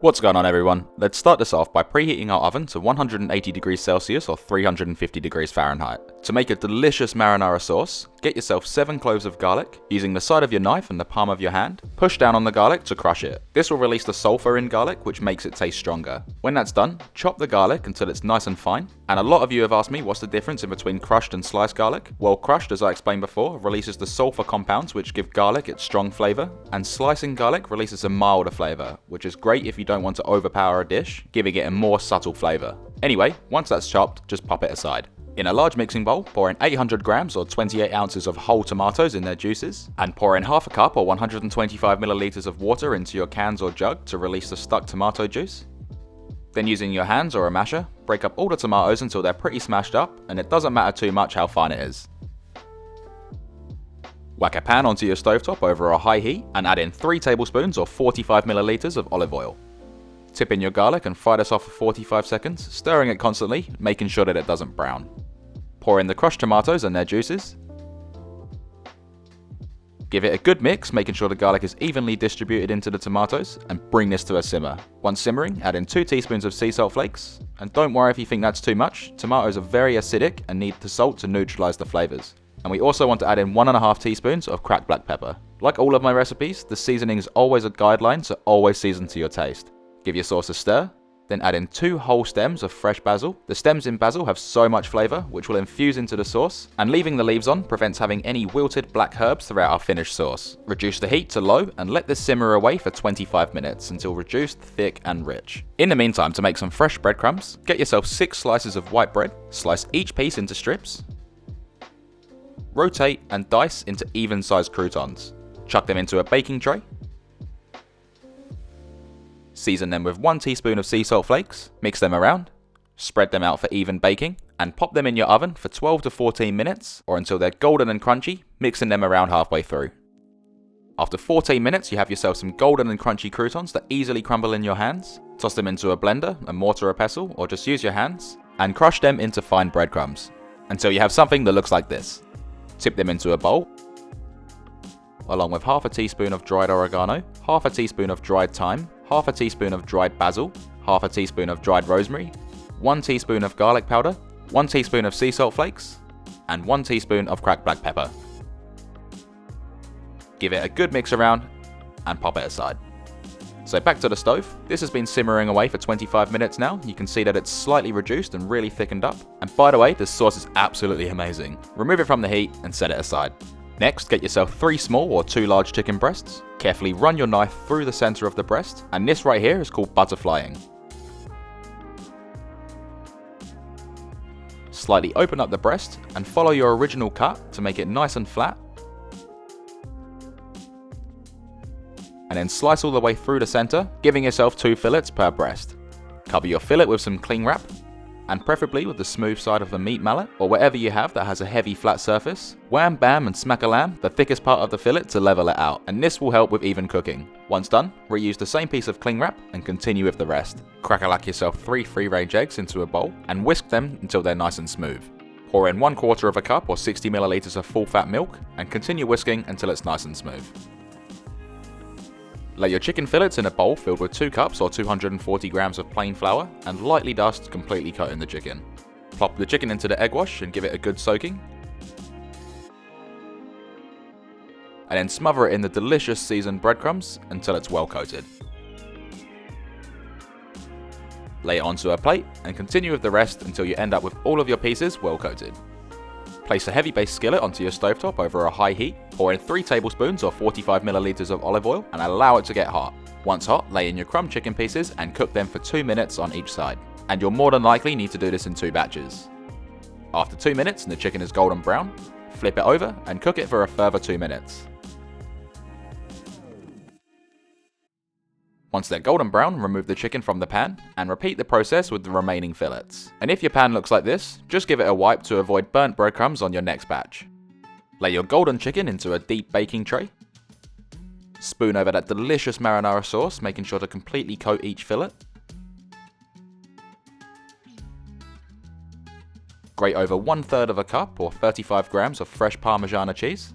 What's going on, everyone? Let's start this off by preheating our oven to 180 degrees Celsius or 350 degrees Fahrenheit. To make a delicious marinara sauce, get yourself 7 cloves of garlic. Using the side of your knife and the palm of your hand, push down on the garlic to crush it. This will release the sulfur in garlic, which makes it taste stronger. When that's done, chop the garlic until it's nice and fine. And a lot of you have asked me what's the difference in between crushed and sliced garlic. Well, crushed, as I explained before, releases the sulfur compounds which give garlic its strong flavour, and slicing garlic releases a milder flavour, which is great if you don't want to overpower a dish, giving it a more subtle flavour. Anyway, once that's chopped, just pop it aside. In a large mixing bowl, pour in 800 grams or 28 ounces of whole tomatoes in their juices, and pour in half a cup or 125 milliliters of water into your cans or jug to release the stuck tomato juice. Then using your hands or a masher, break up all the tomatoes until they're pretty smashed up, and it doesn't matter too much how fine it is. Whack a pan onto your stovetop over a high heat and add in 3 tablespoons or 45 milliliters of olive oil. Tip in your garlic and fry this off for 45 seconds, stirring it constantly, making sure that it doesn't brown. Pour in the crushed tomatoes and their juices. Give it a good mix, making sure the garlic is evenly distributed into the tomatoes, and bring this to a simmer. Once simmering, add in 2 teaspoons of sea salt flakes. And don't worry if you think that's too much, tomatoes are very acidic and need the salt to neutralize the flavors. And we also want to add in 1.5 teaspoons of cracked black pepper. Like all of my recipes, the seasoning is always a guideline, so always season to your taste. Give your sauce a stir, then add in 2 whole stems of fresh basil. The stems in basil have so much flavour, which will infuse into the sauce, and leaving the leaves on prevents having any wilted black herbs throughout our finished sauce. Reduce the heat to low and let this simmer away for 25 minutes until reduced, thick and rich. In the meantime, to make some fresh breadcrumbs, get yourself 6 slices of white bread, slice each piece into strips, rotate and dice into even-sized croutons. Chuck them into a baking tray. Season them with 1 teaspoon of sea salt flakes, mix them around, spread them out for even baking, and pop them in your oven for 12 to 14 minutes, or until they're golden and crunchy, mixing them around halfway through. After 14 minutes, you have yourself some golden and crunchy croutons that easily crumble in your hands. Toss them into a blender, a mortar or pestle, or just use your hands, and crush them into fine breadcrumbs, until you have something that looks like this. Tip them into a bowl, along with half a teaspoon of dried oregano, half a teaspoon of dried thyme, half a teaspoon of dried basil, half a teaspoon of dried rosemary, 1 teaspoon of garlic powder, 1 teaspoon of sea salt flakes, and 1 teaspoon of cracked black pepper. Give it a good mix around and pop it aside. So back to the stove. This has been simmering away for 25 minutes now. You can see that it's slightly reduced and really thickened up. And by the way, this sauce is absolutely amazing. Remove it from the heat and set it aside. Next, get yourself 3 small or 2 large chicken breasts. Carefully run your knife through the center of the breast, and this right here is called butterflying. Slightly open up the breast and follow your original cut to make it nice and flat. And then slice all the way through the center, giving yourself 2 fillets per breast. Cover your fillet with some cling wrap, and preferably with the smooth side of the meat mallet, or whatever you have that has a heavy flat surface. Wham bam and smack a lamb, the thickest part of the fillet, to level it out, and this will help with even cooking. Once done, reuse the same piece of cling wrap and continue with the rest. Crack-a-lack yourself 3 free-range eggs into a bowl and whisk them until they're nice and smooth. Pour in 1/4 cup or 60 milliliters of full-fat milk and continue whisking until it's nice and smooth. Lay your chicken fillets in a bowl filled with 2 cups or 240 grams of plain flour and lightly dust, completely coating the chicken. Plop the chicken into the egg wash and give it a good soaking. And then smother it in the delicious seasoned breadcrumbs until it's well coated. Lay it onto a plate and continue with the rest until you end up with all of your pieces well coated. Place a heavy base skillet onto your stovetop over a high heat, pour in 3 tablespoons or 45 milliliters of olive oil and allow it to get hot. Once hot, lay in your crumb chicken pieces and cook them for 2 minutes on each side. And you'll more than likely need to do this in 2 batches. After 2 minutes and the chicken is golden brown, flip it over and cook it for a further 2 minutes. Once they're golden brown, remove the chicken from the pan and repeat the process with the remaining fillets. And if your pan looks like this, just give it a wipe to avoid burnt breadcrumbs on your next batch. Lay your golden chicken into a deep baking tray. Spoon over that delicious marinara sauce, making sure to completely coat each fillet. Grate over 1/3 cup or 35 grams of fresh Parmigiana cheese.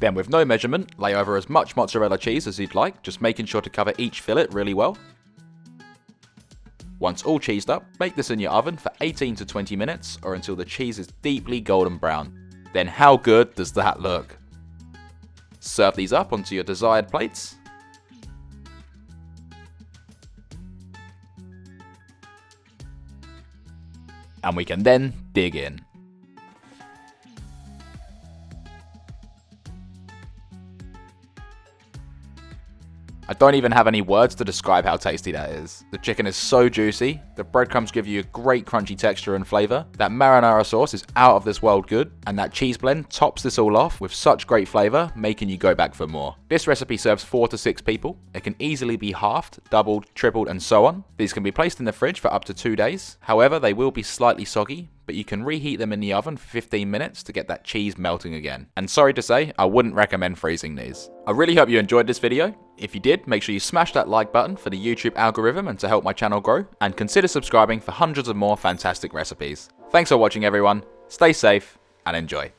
Then with no measurement, lay over as much mozzarella cheese as you'd like, just making sure to cover each fillet really well. Once all cheesed up, bake this in your oven for 18 to 20 minutes or until the cheese is deeply golden brown. Then how good does that look? Serve these up onto your desired plates. And we can then dig in. I don't even have any words to describe how tasty that is. The chicken is so juicy, the breadcrumbs give you a great crunchy texture and flavour, that marinara sauce is out of this world good, and that cheese blend tops this all off with such great flavour, making you go back for more. This recipe serves 4 to 6 people. It can easily be halved, doubled, tripled and so on. These can be placed in the fridge for up to 2 days. However, they will be slightly soggy, but you can reheat them in the oven for 15 minutes to get that cheese melting again. And sorry to say, I wouldn't recommend freezing these. I really hope you enjoyed this video. If you did, make sure you smash that like button for the YouTube algorithm and to help my channel grow, and consider subscribing for hundreds of more fantastic recipes. Thanks for watching everyone, stay safe and enjoy.